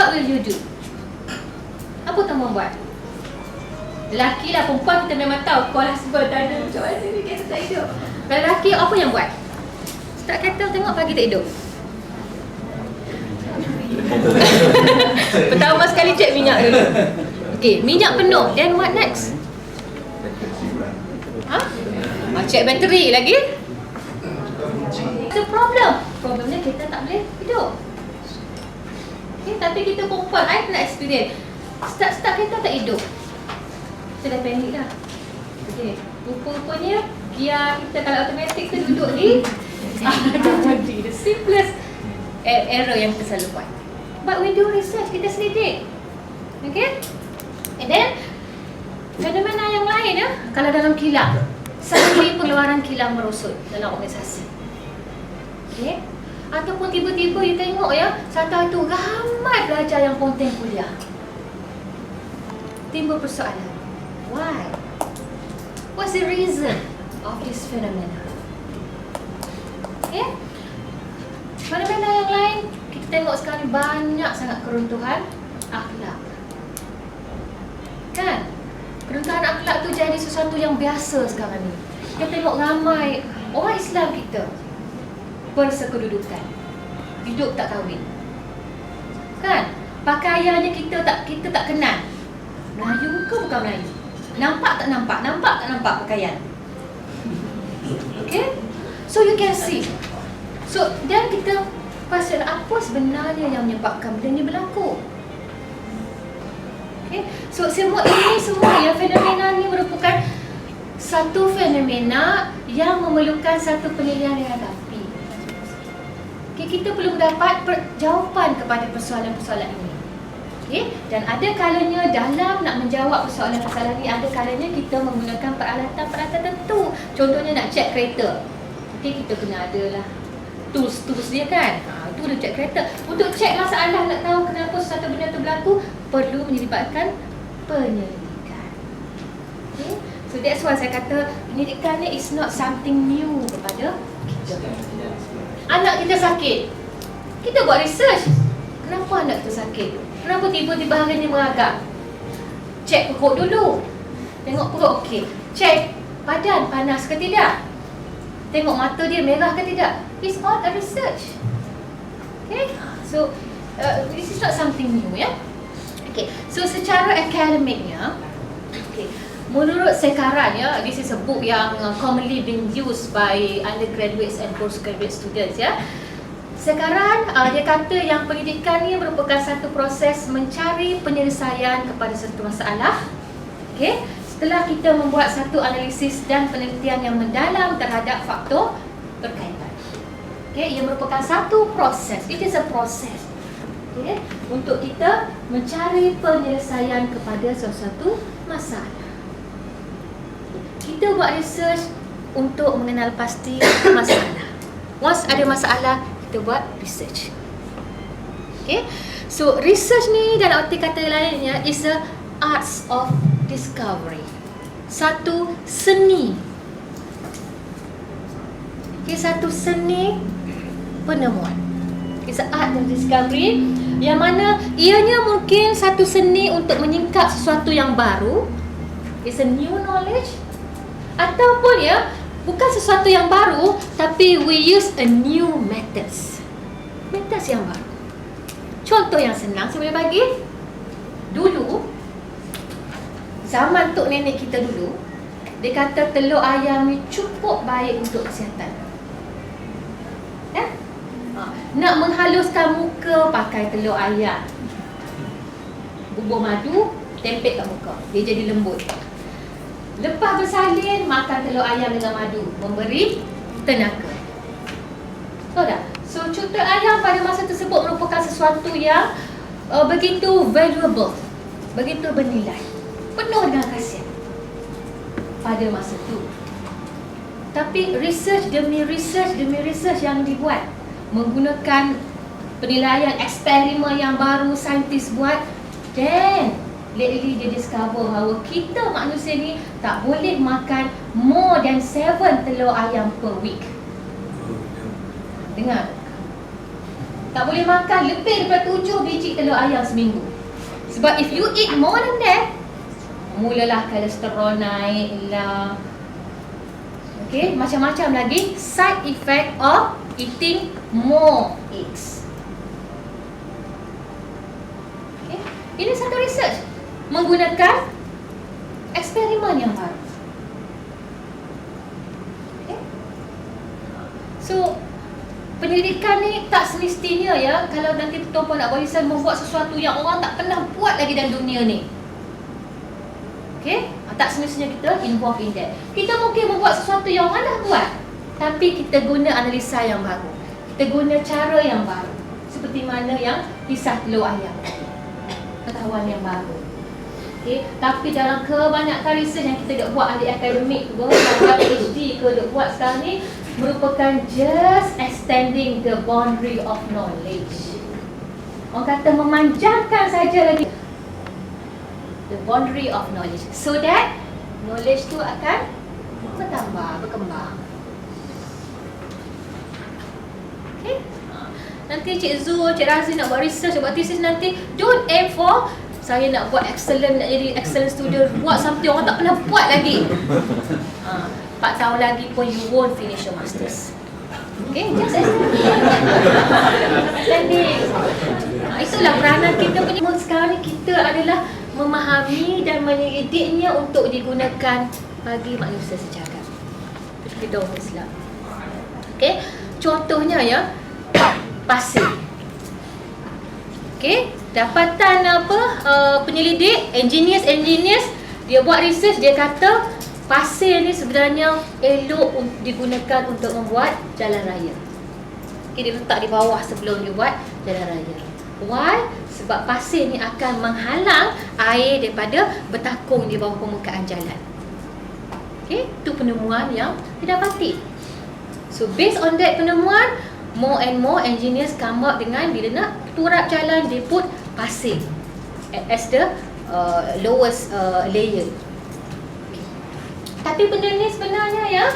what will you do? Apa kamu buat? Lelaki lah, perempuan kita memang tahu call husband, tanya macam mana ni kita tak hidup. Kalau lelaki apa yang buat? Start kettle tengok pagi tak hidup. Pertama sekali cek minyak dulu. Okay, minyak penuh, then what next? Cek bateri lagi. The problemnya kita tak boleh hidup. Okay, tapi kita perempuan, I pernah experience start kita tak hidup. Kita dah panik dah. Okay, rupa-rupanya gear kita kalau automatic tu duduk di the simplest error yang kita selalu buat. But we do research, kita selidik. Okay, and then fenomena yang lain ya, kalau dalam kilang, selalu pengeluaran kilang merosot dalam organisasi. Okay, ataupun tiba-tiba you tengok ya, satu tu ramai pelajar yang ponteng kuliah. Timbul persoalan, why? What's the reason of this phenomena? Okay, fenomena yang lain kita tengok sekarang banyak sangat keruntuhan akhlak. Kan? Keruntuhan akhlak tu jadi sesuatu yang biasa sekarang ni. Kita tengok ramai orang Islam kita bersekedudukan, hidup tak kahwin. Kan? Pakaiannya kita tak kenal. Melayu ke bukan Melayu? Nampak tak nampak? Nampak tak nampak pakaian? Okay? So you can see. So dan kita pasal apa sebenarnya yang menyebabkan benda ni berlaku? Okay? So semua ya, fenomena ni merupakan satu fenomena yang memerlukan satu penilaian yang rapi. Okay, kita perlu mendapat jawapan kepada persoalan-persoalan ini. Okay? Dan ada kalanya dalam nak menjawab persoalan-persoalan ini, ada kalanya kita menggunakan peralatan-peralatan tertentu. Contohnya nak cek kereta. Okay, kita kena adalah tools dia kan. Itu dia cek kereta. Untuk cek masalah, nak tahu kenapa sesuatu benda itu berlaku, perlu menyelibatkan penyelidikan. Okay? So that's why saya kata penyelidikan ni is not something new kepada kita. Anak kita sakit, kita buat research. Kenapa anak kita sakit? Kenapa tiba-tiba hari ni meragak? Cek perut dulu. Tengok perut okey. Cek badan panas ke tidak. Tengok mata dia merah ke tidak. It's all a research. Okay, so this is not something new ya. Okay, so secara akademiknya, okay, menurut Sekaran ya, this is a book yang commonly being used by undergraduates and postgraduate students ya. Sekaran dia kata yang pendidikan ni merupakan satu proses mencari penyelesaian kepada satu masalah. Okay, setelah kita membuat satu analisis dan penelitian yang mendalam terhadap faktor berkaitan. Okay, ia merupakan satu proses. It is a process. Okay, untuk kita mencari penyelesaian kepada sesuatu masalah. Kita buat research untuk mengenal pasti masalah. Once ada masalah, kita buat research. Okay, so research ni dalam arti kata lainnya is a arts of discovery. Satu seni. Okay, satu seni penemuan. It's an art of discovery, yang mana ianya mungkin satu seni untuk menyingkap sesuatu yang baru. It's a new knowledge. Ataupun ya, bukan sesuatu yang baru, tapi we use a new methods. Methods yang baru. Contoh yang senang saya boleh bagi. Dulu, zaman tok nenek kita dulu, dia kata telur ayam ni cukup baik untuk kesihatan. Nak menghaluskan muka, pakai telur ayam. Bubur madu, tempek kat muka, dia jadi lembut. Lepas bersalin, makan telur ayam dengan madu, memberi tenaga. Tahu tak? So cuka ayam pada masa tersebut merupakan sesuatu yang begitu valuable, begitu bernilai, penuh dengan khasiat pada masa itu. Tapi research demi research yang dibuat, menggunakan penilaian eksperimen yang baru saintis buat, dan lately dia discover bahawa kita manusia ni tak boleh makan more than 7 telur ayam per week. Dengar. Tak boleh makan lebih daripada 7 biji telur ayam seminggu. Sebab if you eat more than that, mulalah kolesterol naik lah. Okay, macam-macam lagi side effect of eating more eggs. Okay, ini satu research menggunakan eksperimen yang baru. Okay. So, penyelidikan ni tak semestinya ya, kalau nanti tuan-puan nak buat research membuat sesuatu yang orang tak pernah buat lagi dalam dunia ni. Okay, tak semestinya kita involve in that. Kita mungkin membuat sesuatu yang orang dah buat, tapi kita guna analisa yang baru, kita guna cara yang baru. Seperti mana yang kisah telur ayam, pengetahuan yang baru. Okay, tapi dalam kebanyakan research yang kita dah buat, ahli akademik ke, yang PhD ke dah buat sekarang ni, merupakan just extending the boundary of knowledge. Orang kata memanjangkan saja lagi the boundary of knowledge, so that knowledge tu akan bertambah, berkembang. Okay? Nanti Cik Zul, Cik Razin nak buat research, buat thesis nanti, don't aim for saya nak buat excellent, nak jadi excellent student, buat something orang tak pernah buat lagi. 4 tahun lagi pun you won't finish your masters. Okay, just extending. Itulah peranan kita punya. Sekarang ni kita adalah memahami dan menyelidiknya untuk digunakan bagi manusia sejagat. Kita orang Islam. Okay, contohnya ya, pasir. Okay, dapatan apa, penyelidik, engineers dia buat research, dia kata pasir ni sebenarnya elok digunakan untuk membuat jalan raya. Okay, dia letak di bawah sebelum dia buat jalan raya. Why? Sebab pasir ni akan menghalang air daripada bertakung di bawah permukaan jalan. Okay, itu penemuan yang didapati. So based on that penemuan, more and more engineers come up dengan bila nak turap jalan, they put pasir as the lowest layer. Tapi benda ni sebenarnya ya,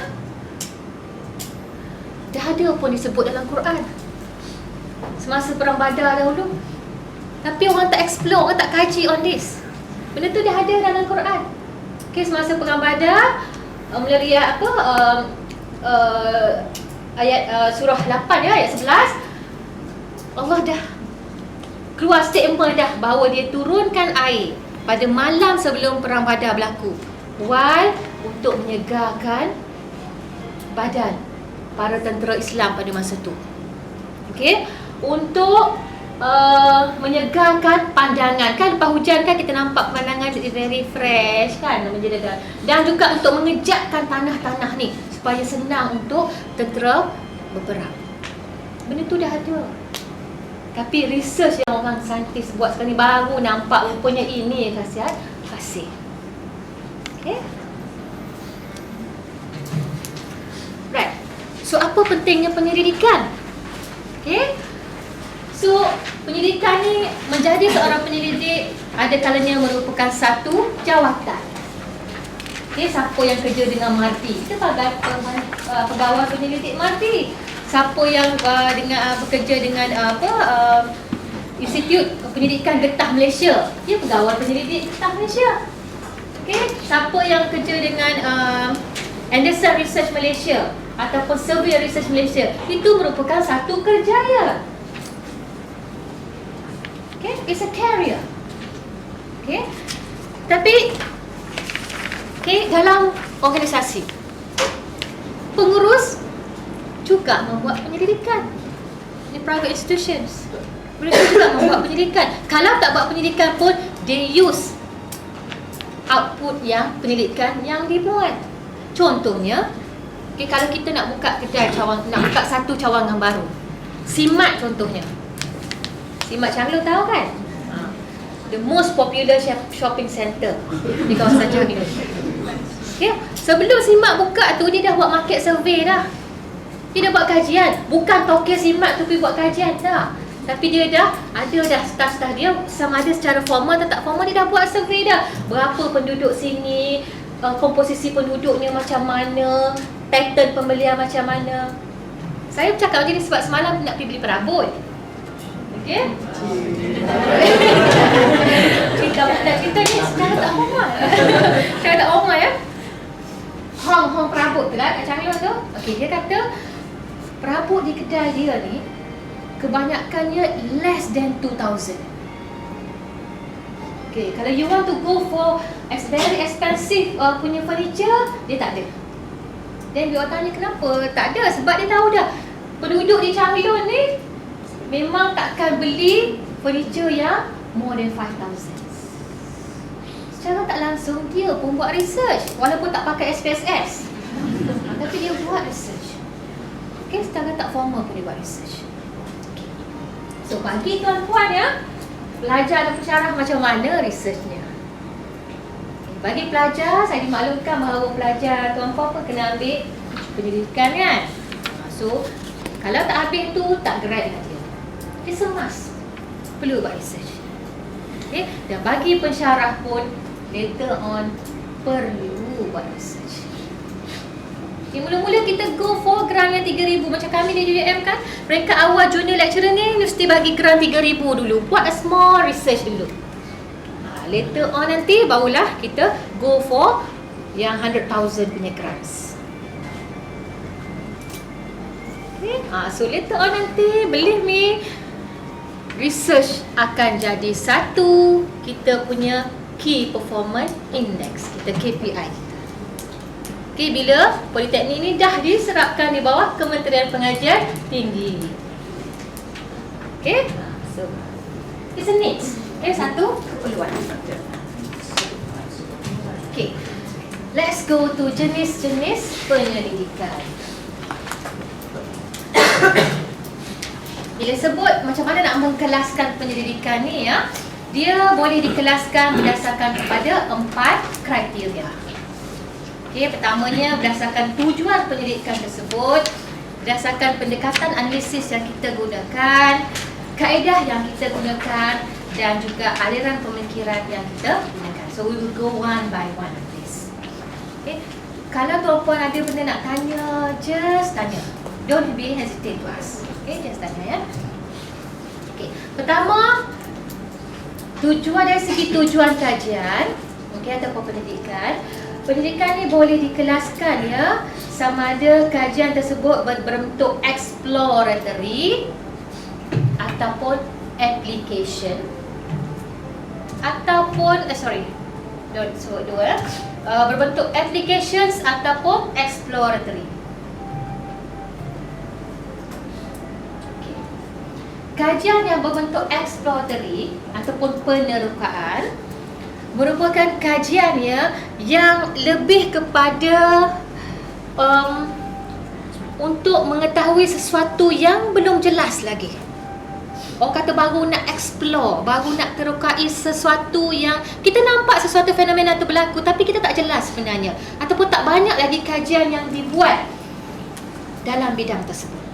dah ada pun disebut dalam Quran semasa perang Badar dahulu. Tapi orang tak explore, orang tak kaji on this. Benda tu dah ada dalam Quran. Okay, semasa perang Badar, melalui apa, ayat surah 8 ya, ayat 11, Allah dah keluar statement dah bahawa dia turunkan air pada malam sebelum perang Badar berlaku. Why? Untuk menyegarkan badan para tentera Islam pada masa tu. Okey, untuk menyegarkan pandangan. Kan lepas hujan kan kita nampak pemandangan jadi very fresh kan, menjadi, dan juga untuk mengejakkan tanah-tanah ni supaya senang untuk tentera berperang. Benda tu dah ada. Tapi research yang orang saintis buat sekarang ni baru nampak rupanya ini khasiat pasir. Okay. Right. So apa pentingnya penyelidikan? Okay. So penyelidikan ni, menjadi seorang penyelidik ada kalanya merupakan satu jawatan. Okay, siapa yang kerja dengan MARTI? Kita pegawai penyelidik MARTI. Siapa yang bekerja dengan Institut Pendidikan Getah Malaysia? Dia pegawai penyelidik Getah Malaysia. Okay, siapa yang kerja dengan Anderson Research Malaysia ataupun Survey Research Malaysia, itu merupakan satu kerjaya. Okay, it's a career. Okay, tapi dalam organisasi, pengurus juga membuat penyelidikan. Di private institutions, mereka juga membuat penyelidikan. Kalau tak buat penyelidikan pun, they use output yang penyelidikan yang dibuat. Contohnya, kalau kita nak buka kedai cawangan, nak buka satu cawangan baru, Simat contohnya. Simat Changlong tahu kan? The most popular shopping center di kawasan Johor. Okay. Sebelum Simat buka tu, dia dah buat market survey dah. Dia dah buat kajian. Bukan token Simat tu pergi buat kajian tak. Tapi dia dah ada dah staff-staff dia, sama ada secara formal atau tak formal, dia dah buat survey dah. Berapa penduduk sini, komposisi penduduknya macam mana, pattern pembelian macam mana. Saya bercakap macam ni sebab semalam nak pergi beli perabot. Okey? Cerita ni secara tak formal. Secara tak formal ya. Hong perabot tu lah kat Changlong tu. Okey, dia kata perabot di kedai dia ni kebanyakannya less than 2,000. Okay, kalau you want to go for very expensive punya furniture, dia tak ada. Then dia tanya kenapa? Tak ada, sebab dia tahu dah penduduk di Changlong ni memang takkan beli furniture yang more than 5,000. Secara tak langsung dia pun buat research walaupun tak pakai SPSS. Tapi dia buat research. Okay, secara tak formal pun dia buat research. Okay. So bagi tuan-puan ya, pelajar dan pensyarah macam mana researchnya. Okay, bagi pelajar, saya dimaklumkan bahawa pelajar tuan-puan pun kena ambil pendidikan kan. So kalau tak habis tu tak grad lah dia. It's a must. Perlu buat research. Okay, dan bagi pensyarah pun later on perlu buat research. Okay, mula-mula kita go for grant yang 3,000 macam kami di UUM kan. Mereka awal junior lecturer ni mesti bagi grant 3,000 dulu. Buat a small research dulu. Later on nanti barulah kita go for yang 100,000 punya grants. Okay, so later on nanti believe me, research akan jadi satu kita punya key performance index kita, KPI kita. Okay, bila politeknik ni dah diserapkan di bawah Kementerian Pengajian Tinggi. Okay, so it's a needs. Okay, satu keperluan. Okay, let's go to jenis-jenis penyelidikan. Bila sebut macam mana nak mengkelaskan penyelidikan ni ya, dia boleh dikelaskan berdasarkan kepada 4 kriteria. Okey, pertamanya berdasarkan tujuan penyelidikan tersebut, berdasarkan pendekatan analisis yang kita gunakan, kaedah yang kita gunakan dan juga aliran pemikiran yang kita gunakan. So we will go one by one of this. Okey, kalau tuan-puan ada benda nak tanya, just tanya. Don't be hesitate to ask. Okey, just tanya ya. Okey, pertama, tujuan dari segi tujuan kajian, okey, ataupun pendidikan. Pendidikan ni boleh dikelaskan ya, sama ada kajian tersebut berbentuk exploratory ataupun application ataupun berbentuk applications ataupun exploratory. Kajian yang berbentuk exploratory ataupun penerokaan merupakan kajiannya yang lebih kepada untuk mengetahui sesuatu yang belum jelas lagi. Orang kata baru nak explore, baru nak terokai sesuatu yang kita nampak sesuatu fenomena itu berlaku tapi kita tak jelas sebenarnya, ataupun tak banyak lagi kajian yang dibuat dalam bidang tersebut.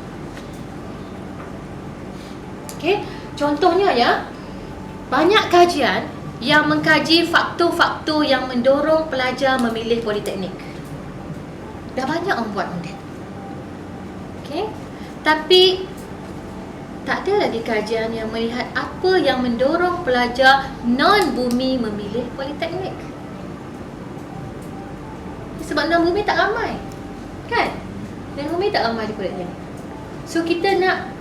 Okay, contohnya ya, banyak kajian yang mengkaji faktor-faktor yang mendorong pelajar memilih politeknik. Dah banyak orang buat benda. Okay, tapi tak ada lagi kajian yang melihat apa yang mendorong pelajar non-bumi memilih politeknik. Sebab non-bumi tak ramai, kan? Non-bumi tak ramai di politeknik. So kita nak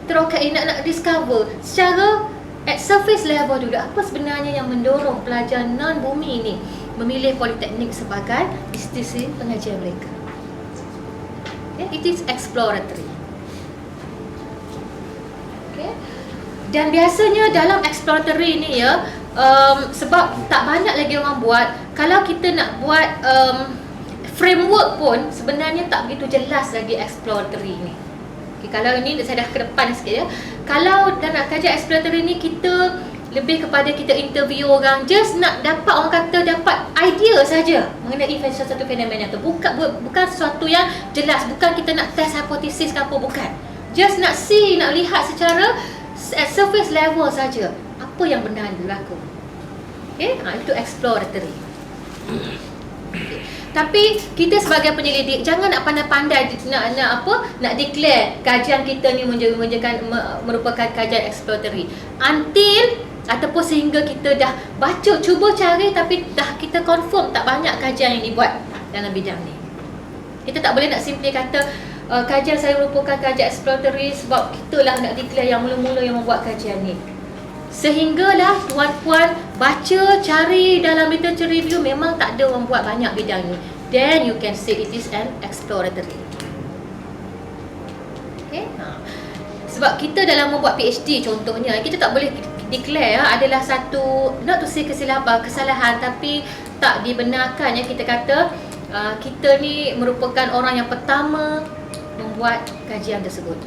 terokai, nak discover secara at surface level dulu apa sebenarnya yang mendorong pelajar non-bumi ini memilih politeknik sebagai institusi pengajian mereka. Okay, it is exploratory. Okay. Dan biasanya dalam exploratory ni ya, sebab tak banyak lagi orang buat, kalau kita nak buat framework pun sebenarnya tak begitu jelas lagi exploratory ni. Okay, kalau ini saya dah ke depan sikit ya. Kalau dah nak kaji exploratory ni, kita lebih kepada kita interview orang, just nak dapat, orang kata dapat idea saja mengenai satu fenomena tu. Bukan sesuatu yang jelas, bukan kita nak test hipotesis ke apa, bukan. Just nak see, nak lihat secara at surface level saja apa yang benar berlaku. Okay, itu exploratory. Tapi kita sebagai penyelidik jangan nak pandai-pandai nak declare kajian kita ni merupakan kajian exploratory until ataupun sehingga kita dah baca, cuba cari, tapi dah kita confirm tak banyak kajian yang dibuat dalam bidang ni. Kita tak boleh nak simply kata kajian saya merupakan kajian exploratory sebab kita lah nak declare yang mula-mula yang membuat kajian ni. Sehinggalah tuan-puan baca, cari dalam literature review, memang tak ada orang buat banyak bidang ni, then you can say it is an exploratory. Okay? Sebab kita dalam membuat PhD contohnya, kita tak boleh declare adalah satu, not to say kesalahan, tapi tak dibenarkan kita kata kita ni merupakan orang yang pertama membuat kajian tersebut.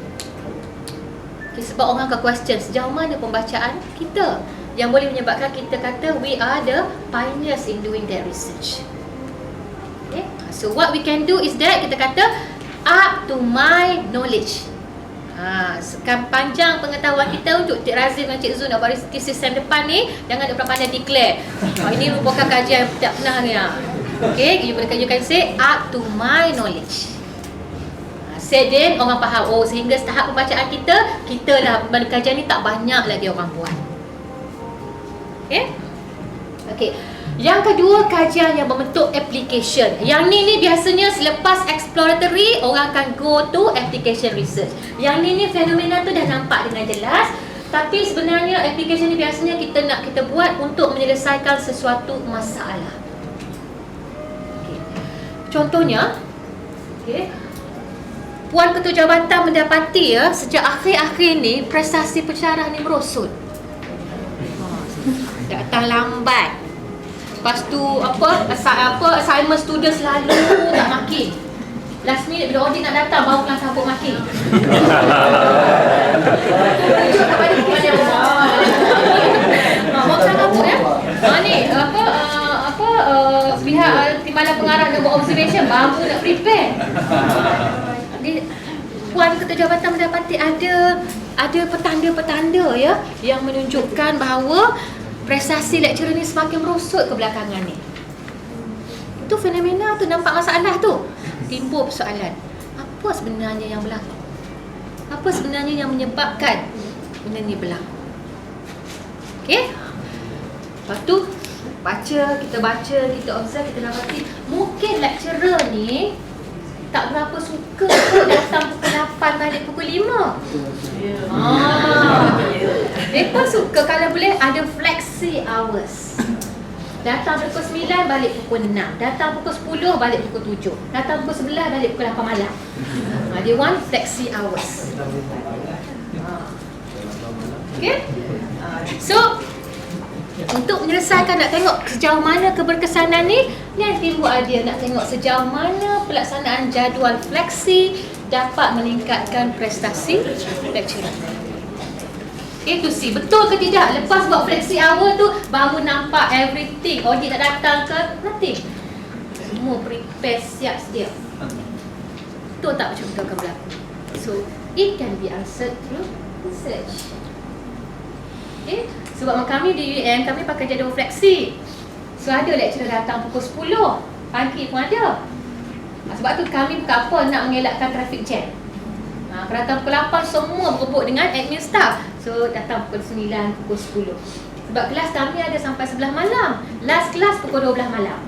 Sebab orang akan question sejauh mana pembacaan kita yang boleh menyebabkan kita kata we are the pioneers in doing that research. Okay? So what we can do is that kita kata up to my knowledge. Sekian panjang pengetahuan kita untuk Cik Razif dan Cik Zul nak buat thesis sem depan ni, jangan ada pandai declare ini merupakan kajian yang tak pernah ni. Okay, you can say up to my knowledge. Then orang faham, oh sehingga tahap pembacaan kita lah kajian ni tak banyak lagi orang buat. Okay. Yang kedua, kajian yang berbentuk application. Yang ni biasanya selepas exploratory orang akan go to application research. Yang ni fenomena tu dah nampak dengan jelas, tapi sebenarnya application ni biasanya kita buat untuk menyelesaikan sesuatu masalah. Okay. Contohnya, Puan Ketua Jabatan mendapati sejak akhir-akhir ni prestasi pensyarah ni merosot. Datang lambat. Lepas tu assignment student selalu tak makin. Last minute bila audit nak datang baru kelas sabuk makin. Mau sabuk ni pihak timbalan pengarah nak buat observation baru nak prepare. Puan Ketua Jabatan mendapati ada petanda-petanda yang menunjukkan bahawa prestasi lecturer ni semakin merosot kebelakangan ni. Itu fenomena tu, nampak masalah tu. Timbul persoalan, apa sebenarnya yang berlaku? Apa sebenarnya yang menyebabkan benda ni berlaku? Okey? Lepas tu kita observe, kita dapati mungkin lecturer ni tak berapa suka datang pukul 8 balik pukul 5. Mereka suka kalau boleh ada flexi hours. Datang pukul 9 balik pukul 6, datang pukul 10 balik pukul 7, datang pukul 11 balik pukul 8 malam. Dia want flexi hours. Okay? So untuk menyelesaikan, nak tengok sejauh mana keberkesanan ni, yang timbul idea nak tengok sejauh mana pelaksanaan jadual fleksi dapat meningkatkan prestasi lecturer. Itu sih, betul ke tidak? Lepas buat fleksi hour tu baru nampak everything. Audit nak datang ke? Nothing. Semua prepare siap sedia. Betul tak macam tu akan berlaku? So it can be answered through research. Okay? Sebab kami di UM, kami pakai jadual fleksi. So ada lecturer datang pukul 10 pagi pun ada. Sebab tu kami bukan apa nak mengelakkan traffic jam. Kalau datang pukul 8 semua berebut dengan admin staff. So datang pukul 9, pukul 10. Sebab kelas kami ada sampai 11 malam. Last kelas pukul 12 malam.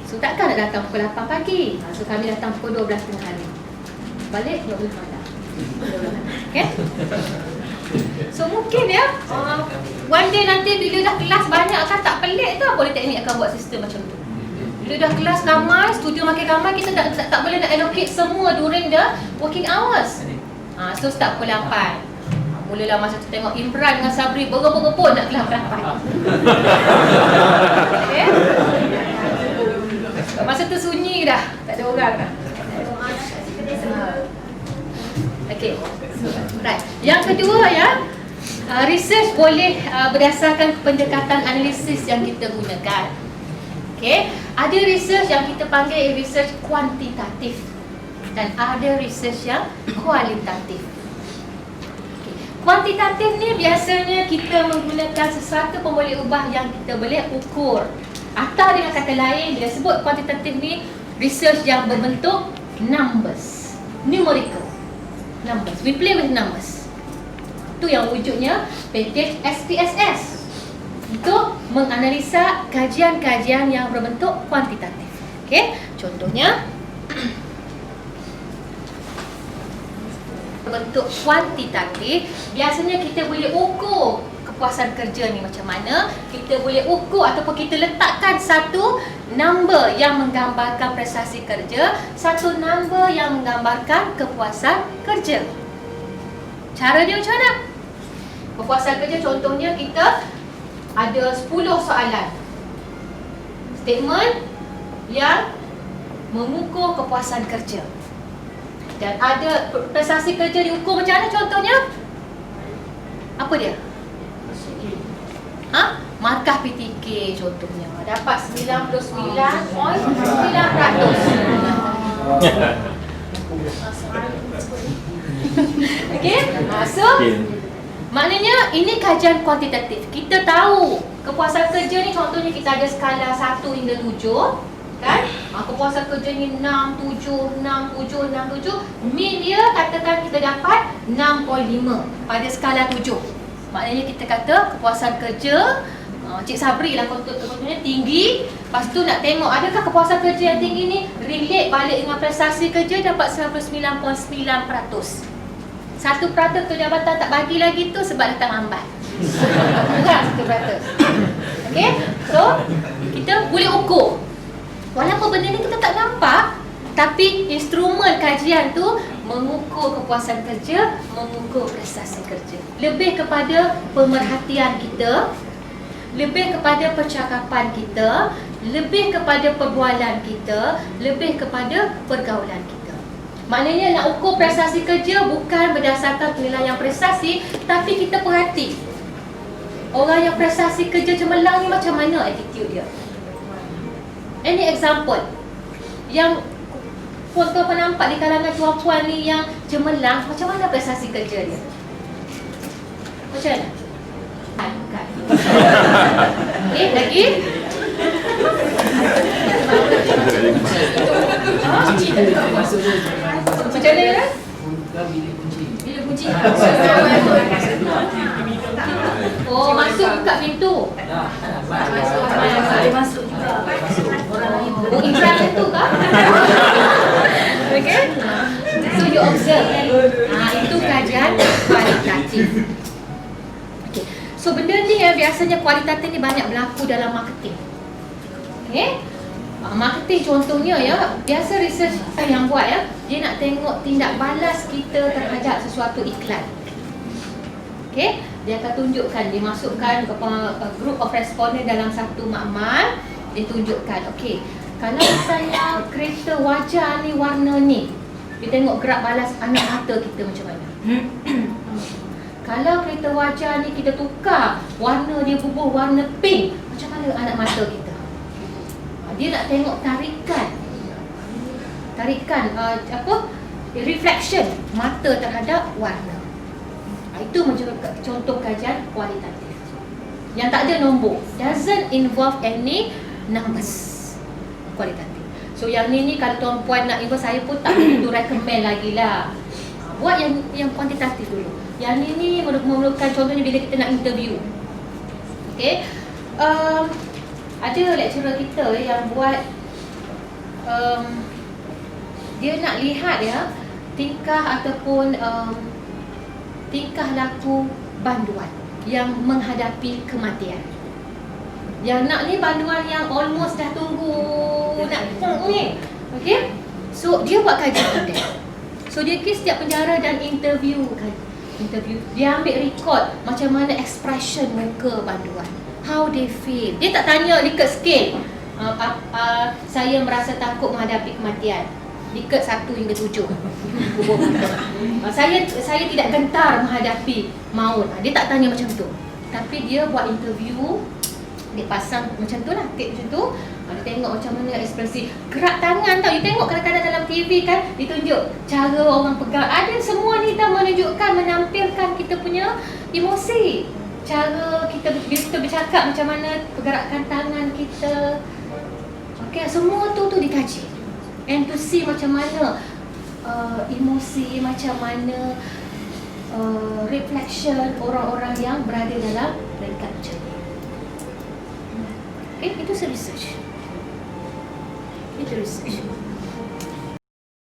So takkan nak datang pukul 8 pagi. So kami datang pukul 12 tengah hari. Balik 12 malam. Okay? So mungkin one day nanti bila dah kelas banyak kan tak pelik tu politeknik akan buat sistem macam tu. Bila dah kelas ramai, studio makin ramai, kita tak boleh nak allocate semua during the working hours. So start pukul 8. Mulalah masa tu tengok Imran dengan Sabri berebut-rebut nak kelas 8. Okay? Masa tu sunyi dah, tak ada orang dah. Okay. Right. Yang kedua research boleh berdasarkan pendekatan analisis yang kita gunakan. Okay. Ada research yang kita panggil research kuantitatif dan ada research yang kualitatif. Okay. Kuantitatif ni biasanya kita menggunakan sesuatu pemboleh ubah yang kita boleh ukur. Atau dengan kata lain, bila sebut kuantitatif ni, research yang berbentuk numbers, numerical numbers. We play with numbers. Itu yang wujudnya package SPSS, untuk menganalisa kajian-kajian yang berbentuk kuantitatif. Okey, contohnya berbentuk kuantitatif, biasanya kita boleh ukur kepuasan kerja ni macam mana. Kita boleh ukur ataupun kita letakkan satu number yang menggambarkan prestasi kerja, satu number yang menggambarkan kepuasan kerja. Cara dia macam mana? Kepuasan kerja contohnya kita ada 10 soalan statement yang mengukur kepuasan kerja. Dan ada prestasi kerja diukur macam mana contohnya? Apa dia? Markah PTK contohnya. Dapat 99.9%. Okey? So maknanya ini kajian kuantitatif. Kita tahu kepuasan kerja ni contohnya kita ada skala 1 hingga 7, kan? Kepuasan kerja ni 6, 7, 6, 7, 6, 7. Min dia katakan kita dapat 6.5 pada skala 7. Maknanya kita kata kepuasan kerja Cik Sabri lah contohnya tinggi. Lepas tu nak tengok adakah kepuasan kerja yang tinggi ni relate balik dengan prestasi kerja, dapat 99.9%. 1% tu jabatan tak bagi lagi tu sebab datang lambat. Kurang 1%. Okey? So, kita boleh ukur. Walaupun benda ni kita tak nampak, tapi instrumen kajian tu mengukur kepuasan kerja, mengukur prestasi kerja. Lebih kepada pemerhatian kita, lebih kepada percakapan kita, lebih kepada perbualan kita, lebih kepada pergaulan kita. Maknanya nak ukur prestasi kerja bukan berdasarkan penilaian prestasi, tapi kita perhati orang yang prestasi kerja cemerlang ni macam mana attitude dia. Any example yang puan-puan nampak di kalangan puan-puan ni yang cemerlang, macam mana prestasi kerja dia? Macam mana? Bukan. Okay, lagi? Macam mana ya? Bila kunci. Oh, masuk buka pintu. Masuk juga. Oh, iklan pintu kah? Okay? So you observe. Itu kajian kualitatif. Okay. So benda ni biasanya kualitatif ni banyak berlaku dalam marketing. Okay? Marketing contohnya biasa research yang buat dia nak tengok tindak balas kita terhadap sesuatu iklan. Okay? Dia akan tunjukkan, dia masukkan group of respondent dalam satu makmal. Dia tunjukkan, okay, kalau misalnya kereta wajah ni warna ni, dia tengok gerak balas anak mata kita macam mana. Kalau kereta wajah ni kita tukar warna dia bubuh warna pink, macam mana anak mata kita. Dia nak tengok tarikan reflection mata terhadap warna. Itu macam contoh kajian kualitatif yang tak ada nombor, doesn't involve any numbers, kualitatif. So yang ni kalau tuan-puan nak involve, saya pun tak begitu recommend lagi lah. Buat yang kuantitatif dulu. Yang ni memerlukan contohnya bila kita nak interview. Okay, ada lecturer kita yang buat dia nak lihat tingkah ataupun tingkah laku banduan yang menghadapi kematian. Yang nak ni banduan yang almost dah tunggu nak ni. Okay, so dia buat kajian dia. So dia pergi setiap penjara dan interview. Dia ambil record macam mana expression muka banduan, how they feel. Dia tak tanya likat scale. Saya merasa takut menghadapi kematian. Likat 1 hingga 7. Saya tidak gentar menghadapi maut. Dia tak tanya macam tu. Tapi dia buat interview, dia pasang macam tu lah, tape macam tu. Dia tengok macam mana ekspresi, gerak tangan tau. Dia tengok kadang-kadang dalam TV kan, ditunjuk cara orang pegang. Ada semua ni dah menunjukkan, menampilkan kita punya emosi. cara kita bercakap, macam mana pergerakan tangan kita. Okay, semua tu dikaji. And to see macam mana emosi, macam mana reflection orang-orang yang berada dalam peringkat macam ni. Okay, itu research. Itu research.